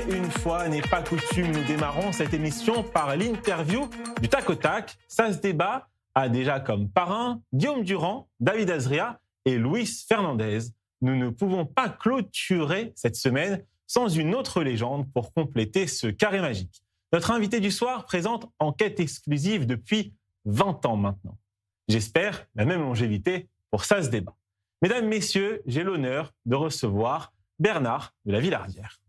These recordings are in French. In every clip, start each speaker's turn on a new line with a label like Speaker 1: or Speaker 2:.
Speaker 1: une fois n'est pas coutume, nous démarrons cette émission par l'interview du tac au tac. Ça se débat a déjà comme parrain Guillaume Durand, David Azria et Luis Fernandez. Nous ne pouvons pas clôturer cette semaine sans une autre légende pour compléter ce carré magique. Notre invité du soir présente Enquête exclusive depuis 20 ans maintenant. J'espère la même longévité pour ça se débat. Mesdames, messieurs, j'ai l'honneur de recevoir Bernard de la Villardière.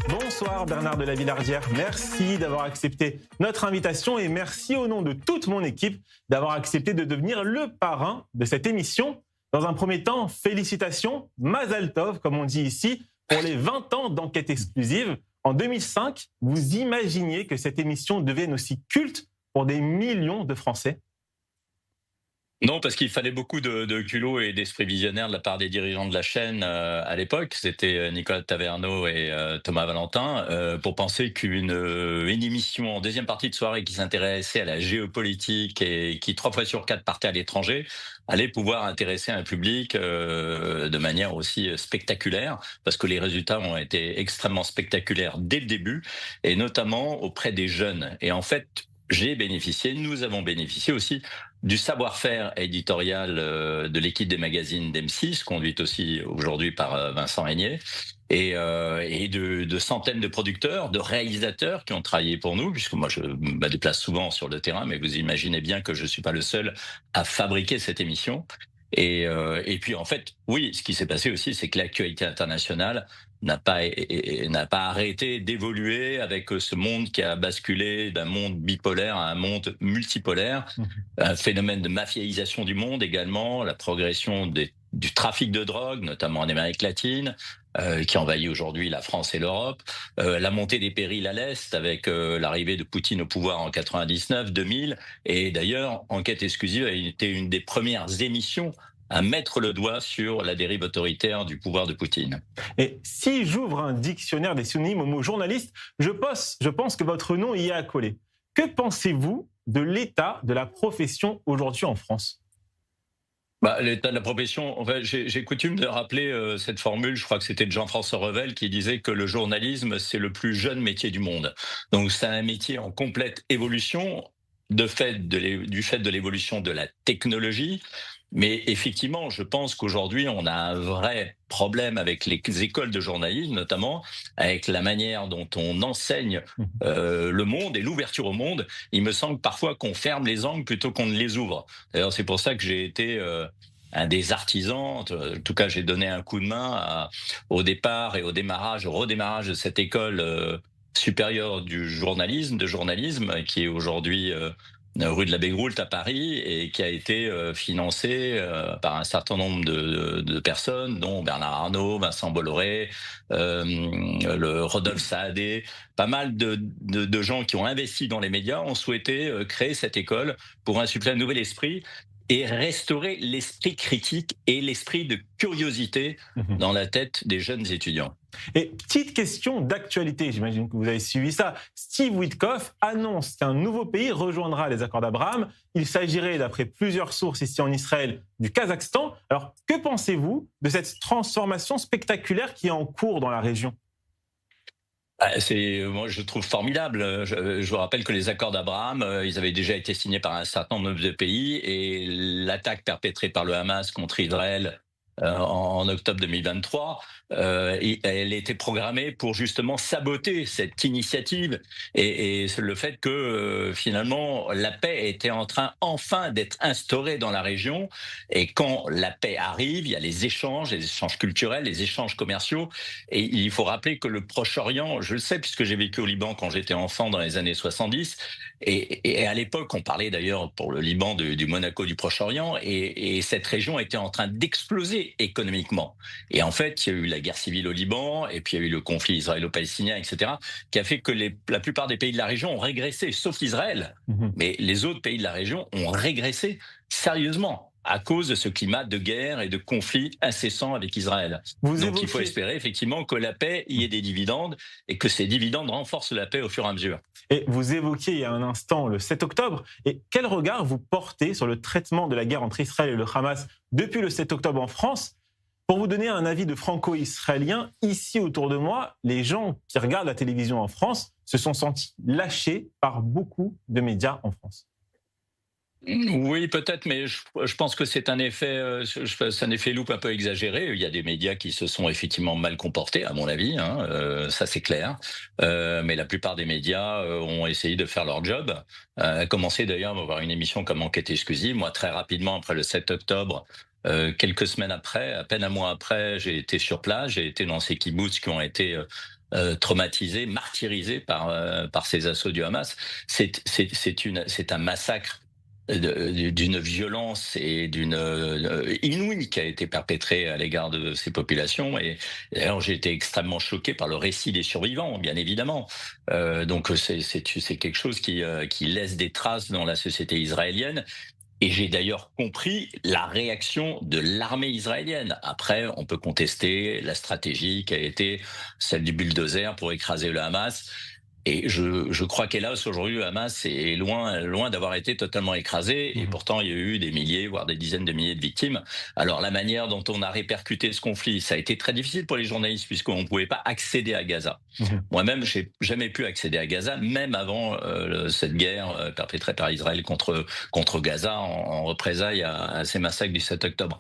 Speaker 1: Bonsoir Bernard de la Villardière, merci d'avoir accepté notre invitation et merci au nom de toute mon équipe d'avoir accepté de devenir le parrain de cette émission. Dans un premier temps, félicitations, Mazal Tov, comme on dit ici, pour les 20 ans d'enquête exclusive. En 2005, vous imaginiez que cette émission devienne aussi culte pour des millions de Français?
Speaker 2: Non, parce qu'il fallait beaucoup de culot et d'esprit visionnaire de la part des dirigeants de la chaîne à l'époque. C'était Nicolas Taverneau et Thomas Valentin pour penser qu'une émission en deuxième partie de soirée qui s'intéressait à la géopolitique et qui 3 fois sur 4 partait à l'étranger allait pouvoir intéresser un public de manière aussi spectaculaire, parce que les résultats ont été extrêmement spectaculaires dès le début, et notamment auprès des jeunes. Et en fait, nous avons bénéficié aussi du savoir-faire éditorial de l'équipe des magazines d'M6, conduite aussi aujourd'hui par Vincent Régnier, et de centaines de producteurs, de réalisateurs qui ont travaillé pour nous, puisque moi je me déplace souvent sur le terrain, mais vous imaginez bien que je suis pas le seul à fabriquer cette émission. Et puis en fait, oui, ce qui s'est passé aussi, c'est que l'actualité internationale n'a pas arrêté d'évoluer avec ce monde qui a basculé d'un monde bipolaire à un monde multipolaire, un phénomène de mafiaisation du monde également, la progression du trafic de drogue, notamment en Amérique latine, qui envahit aujourd'hui la France et l'Europe, la montée des périls à l'Est avec l'arrivée de Poutine au pouvoir en 99, 2000, et d'ailleurs, Enquête exclusive a été une des premières émissions à mettre le doigt sur la dérive autoritaire du pouvoir de Poutine.
Speaker 1: Et si j'ouvre un dictionnaire des synonymes au mot journaliste, je pense que votre nom y est accolé. Que pensez-vous de l'état de la profession aujourd'hui en France ?
Speaker 2: L'état de la profession, en fait, j'ai coutume de rappeler cette formule, je crois que c'était de Jean-François Revel qui disait que le journalisme, c'est le plus jeune métier du monde. Donc c'est un métier en complète évolution, du fait de l'évolution de la technologie. Mais effectivement, je pense qu'aujourd'hui, on a un vrai problème avec les écoles de journalisme, notamment avec la manière dont on enseigne le monde et l'ouverture au monde. Il me semble parfois qu'on ferme les angles plutôt qu'on ne les ouvre. D'ailleurs, c'est pour ça que j'ai été un des artisans. En tout cas, j'ai donné un coup de main au départ et au redémarrage de cette école supérieure du journalisme, qui est aujourd'hui rue de la Bégroult à Paris, et qui a été financé par un certain nombre de personnes, dont Bernard Arnault, Vincent Bolloré, le Rodolphe Saadé, pas mal de gens qui ont investi dans les médias ont souhaité créer cette école pour insuffler un nouvel esprit et restaurer l'esprit critique et l'esprit de curiosité dans la tête des jeunes étudiants.
Speaker 1: Et petite question d'actualité, j'imagine que vous avez suivi ça. Steve Witkoff annonce qu'un nouveau pays rejoindra les accords d'Abraham. Il s'agirait, d'après plusieurs sources ici en Israël, du Kazakhstan. Alors, que pensez-vous de cette transformation spectaculaire qui est en cours dans la région ?
Speaker 2: Moi, je trouve formidable. Je vous rappelle que les accords d'Abraham, ils avaient déjà été signés par un certain nombre de pays, et l'attaque perpétrée par le Hamas contre Israël en octobre 2023, elle était programmée pour justement saboter cette initiative, et le fait que finalement la paix était en train enfin d'être instaurée dans la région. Et quand la paix arrive, il y a les échanges culturels, les échanges commerciaux, et il faut rappeler que le Proche-Orient, je le sais puisque j'ai vécu au Liban quand j'étais enfant dans les années 70, et à l'époque on parlait d'ailleurs pour le Liban du Monaco du Proche-Orient, et cette région était en train d'exploser économiquement. Et en fait, il y a eu la guerre civile au Liban, et puis il y a eu le conflit israélo-palestinien, etc., qui a fait que la plupart des pays de la région ont régressé, sauf l'Israël. Mais les autres pays de la région ont régressé sérieusement. à cause de ce climat de guerre et de conflit incessant avec Israël.
Speaker 1: Vous
Speaker 2: Donc il faut
Speaker 1: évoquiez,
Speaker 2: espérer effectivement que la paix y ait des dividendes et que ces dividendes renforcent la paix au fur et à mesure.
Speaker 1: et vous évoquiez il y a un instant le 7 octobre. Et quel regard vous portez sur le traitement de la guerre entre Israël et le Hamas depuis le 7 octobre en France? Pour vous donner un avis de franco-israélien, ici autour de moi, les gens qui regardent la télévision en France se sont sentis lâchés par beaucoup de médias en France.
Speaker 2: Oui, peut-être, mais je pense que c'est un effet, c'est un effet loupe un peu exagéré. Il y a des médias qui se sont effectivement mal comportés, à mon avis, hein, ça c'est clair. Mais la plupart des médias ont essayé de faire leur job. À commencer d'ailleurs à avoir une émission comme Enquête exclusive. Moi, très rapidement, après le 7 octobre, quelques semaines après, à peine un mois après, j'ai été sur place. J'ai été dans ces kibboutz qui ont été traumatisés, martyrisés par ces assauts du Hamas. C'est un massacre d'une violence et d'une inouïe qui a été perpétrée à l'égard de ces populations. Et d'ailleurs, j'ai été extrêmement choqué par le récit des survivants, bien évidemment. Donc c'est quelque chose qui laisse des traces dans la société israélienne. Et j'ai d'ailleurs compris la réaction de l'armée israélienne. Après, on peut contester la stratégie qui a été celle du bulldozer pour écraser le Hamas. Et je crois qu'hélas, aujourd'hui, le Hamas est loin d'avoir été totalement écrasé. Et
Speaker 1: Mhm.
Speaker 2: pourtant, il y a eu des milliers, voire des dizaines de milliers de victimes. Alors, la manière dont on a répercuté ce conflit, ça a été très difficile pour les journalistes, puisqu'on ne pouvait pas accéder à Gaza.
Speaker 1: Mhm.
Speaker 2: Moi-même, j'ai jamais pu accéder à Gaza, même avant cette guerre perpétrée par Israël contre Gaza en représailles à ces massacres du 7 octobre.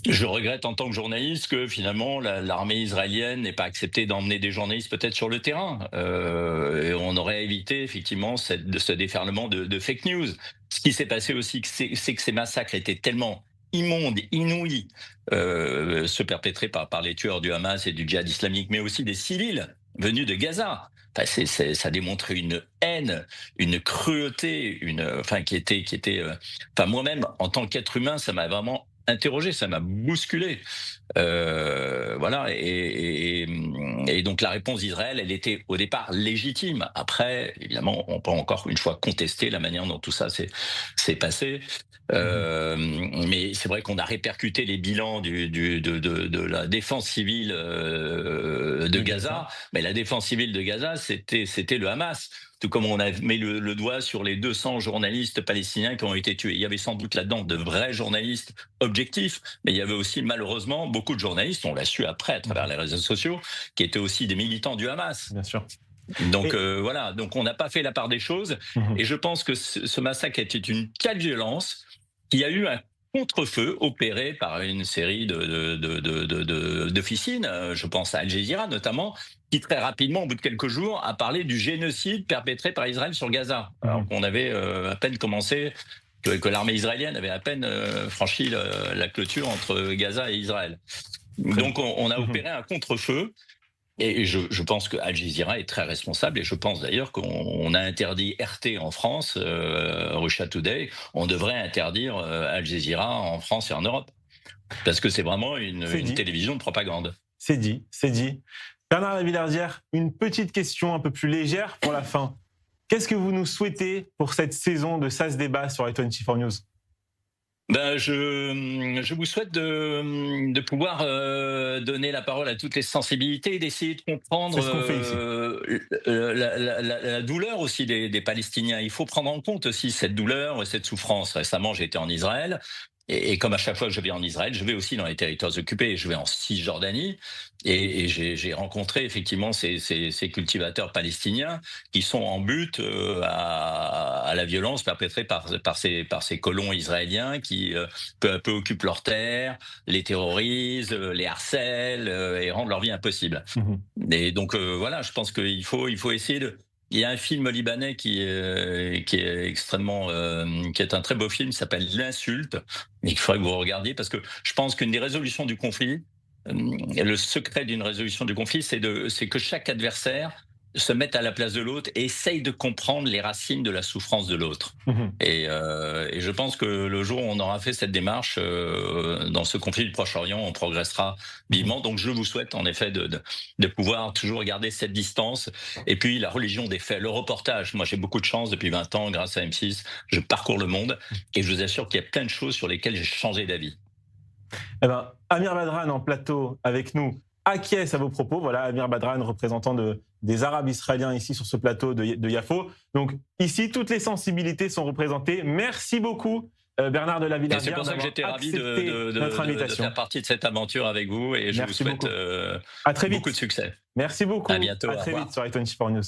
Speaker 2: Je regrette en tant que journaliste que finalement l'armée israélienne n'ait pas accepté d'emmener des journalistes peut-être sur le terrain. Et on aurait évité effectivement ce déferlement de fake news. Ce qui s'est passé aussi, c'est que ces massacres étaient tellement immondes, inouïs, ceux perpétrés par les tueurs du Hamas et du djihad islamique, mais aussi des civils venus de Gaza. Enfin, ça démontrait une haine, une cruauté, enfin enfin moi-même en tant qu'être humain, ça m'a vraiment interrogé, ça m'a bousculé. Voilà, et donc la réponse d'Israël, elle était au départ légitime. Après, évidemment, on peut encore une fois contester la manière dont tout ça s'est passé.
Speaker 1: Mhm.
Speaker 2: Mais c'est vrai qu'on a répercuté les bilans de la défense civile de
Speaker 1: De
Speaker 2: Gaza,
Speaker 1: Gaza.
Speaker 2: mais la défense civile de Gaza, c'était le Hamas. Tout comme on a mis le doigt sur les 200 journalistes palestiniens qui ont été tués. Il y avait sans doute là-dedans de vrais journalistes objectifs, mais il y avait aussi malheureusement beaucoup de journalistes, on l'a su après à travers
Speaker 1: Mhm.
Speaker 2: les réseaux sociaux, qui étaient aussi des militants du Hamas.
Speaker 1: Bien sûr.
Speaker 2: Donc
Speaker 1: Et,
Speaker 2: voilà, donc on n'a pas fait la part des choses,
Speaker 1: mhm.
Speaker 2: et je pense que ce massacre était une telle violence qu'il y a eu un contre-feu opéré par une série d'officines, je pense à Al Jazeera notamment, qui très rapidement, au bout de quelques jours, a parlé du génocide perpétré par Israël sur Gaza, alors
Speaker 1: Mhm.
Speaker 2: qu'on avait à peine commencé, que l'armée israélienne avait à peine franchi la clôture entre Gaza et Israël.
Speaker 1: Très bien.
Speaker 2: Donc on a
Speaker 1: Mhm.
Speaker 2: opéré un contre-feu. Et je pense que Al Jazeera est très responsable, et je pense d'ailleurs qu'on a interdit RT en France, Russia Today, on devrait interdire Al Jazeera en France et en Europe, parce que c'est vraiment
Speaker 1: C'est
Speaker 2: une
Speaker 1: dit,
Speaker 2: télévision de propagande.
Speaker 1: c'est dit, c'est dit. Bernard Lavillardière, une petite question un peu plus légère pour la fin. Qu'est-ce que vous nous souhaitez pour cette saison de SAS Débat sur i24 News?
Speaker 2: Ben, je vous souhaite de pouvoir donner la parole à toutes les sensibilités et d'essayer de comprendre
Speaker 1: C'est ce qu'on fait ici.
Speaker 2: la douleur aussi des Palestiniens. Il faut prendre en compte aussi cette douleur et cette souffrance. Récemment, j'ai été en Israël. Et comme à chaque fois que je vais en Israël, je vais aussi dans les territoires occupés. Je vais en Cisjordanie et j'ai rencontré effectivement ces cultivateurs palestiniens qui sont en but à la violence perpétrée par ces colons israéliens qui peu à peu occupent leurs terres, les terrorisent, les harcèlent et rendent leur vie impossible.
Speaker 1: Mhm.
Speaker 2: Et donc voilà, je pense il faut essayer de. Il y a un film libanais qui est extrêmement, qui est un très beau film, qui s'appelle L'Insulte, et qu'il faudrait que vous regardiez parce que je pense qu'une des résolutions du conflit, le secret d'une résolution du conflit, c'est que chaque adversaire se mettent à la place de l'autre et essayent de comprendre les racines de la souffrance de l'autre.
Speaker 1: Mhm.
Speaker 2: Et je pense que le jour où on aura fait cette démarche dans ce conflit du Proche-Orient, on progressera vivement. Donc je vous souhaite en effet de pouvoir toujours garder cette distance. Et puis la religion des faits, le reportage. Moi j'ai beaucoup de chance depuis 20 ans grâce à M6. Je parcours le monde et je vous assure qu'il y a plein de choses sur lesquelles j'ai changé d'avis.
Speaker 1: Eh ben, Amir Badran en plateau avec nous acquiesce à vos propos. Voilà, Amir Badran, représentant des Arabes israéliens ici sur ce plateau de Yafo. Donc ici, toutes les sensibilités sont représentées. Merci beaucoup, Bernard de la Villardière.
Speaker 2: C'est pour ça que j'étais ravi de faire partie de cette aventure avec vous et je vous souhaite
Speaker 1: à très vite.
Speaker 2: beaucoup de succès.
Speaker 1: Merci beaucoup.
Speaker 2: À bientôt.
Speaker 1: À très vite sur i24 News.